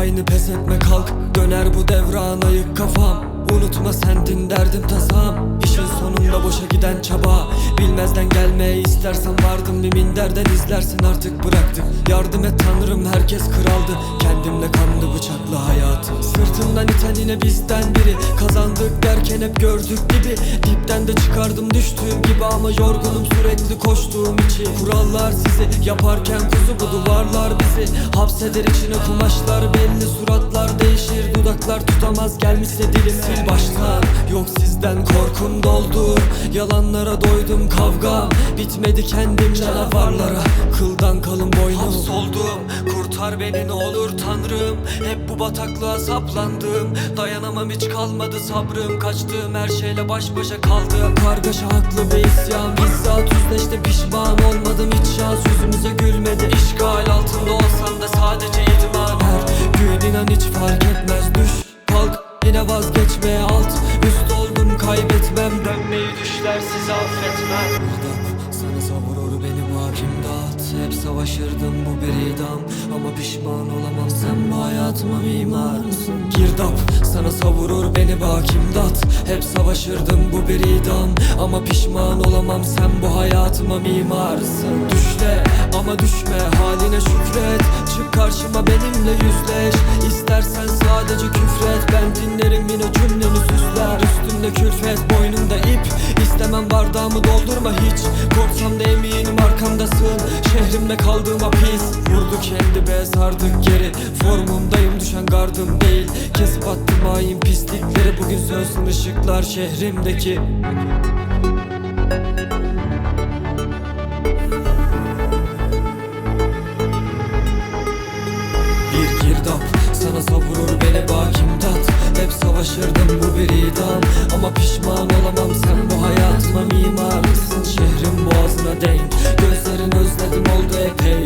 aynı, pes etme kalk. Döner bu devran, ayık kafam. Unutma sendin derdim tasam. İşin sonunda boşa giden çaba. Bilmezden gelmeyi istersen vardım. Bir minderden izlersin artık bıraktık. Yardım et Tanrım, herkes kraldı. Kendimle kanlı bıçaklı hayatım. Sırtımdan iten yine bizden biri. Kazandık derken hep gördük gibi. Dipten de çıkardım düştüğüm gibi. Ama yorgunum sürekli koştuğum için. Kurallar sizi yaparken kuzu, bu duvarlar bizi hapseder içine. Kumaşlar belli, suratlar değişir. Dudaklar tutamaz gelmişse dilim. Sil baştan, yok sizden korkum doldu. Yalanlara doydum, kavga bitmedi kendim canavarlara. Kıldan kalın boynum, hapsoldum. Kurtar beni ne olur Tanrım. Hep bu bataklığa saplandım. Dayanamam, hiç kalmadı sabrım. Kaçtığım her şeyle baş başa kaldım. Kargaşa haklı bir isyan. Bizzat yüzleşte pişman olmadım. Hiç şans yüzümüze gülmedi. İşgal altında olsam da sadece idman. Her gün inan hiç fark etmez. Düş kalk, yine vazgeçmeye alt üst oldum, kaybetmem. Dönmeyi düşler sizi affetmem. Girdap sana savurur beni bu hakimdat. Hep savaşırdım, bu bir idam. Ama pişman olamam, sen bu hayatıma mimarsın. Girdap sana savurur beni bu hakimdat. Hep savaşırdım, bu bir idam. Ama pişman olamam, sen bu hayatıma mimarsın. Düşle ama düşme, haline şükret. Çık karşıma, benimle yüzleş. İstersen sadece küfret, ben dinlerim yine cümleni süsler. Üstümde külfet, boynumda ip. İstemem bardağımı doldurma hiç. Korksam da eminim arkamdasın. Şehrimde kaldığıma pis. Vurdu kendi be, sardık geri. Formumdayım, düşen gardım değil. Kesip attım hain pislikleri. Bugün sönsün ışıklar şehrimdeki. Bir girdap sana savurur beni bakimdat. Hep savaşırdım, bu bir idam. Ama pişman olamam, sen bu hayatıma mimarsın. Şehrin boğazına denk, gözlerin özledim oldu epey.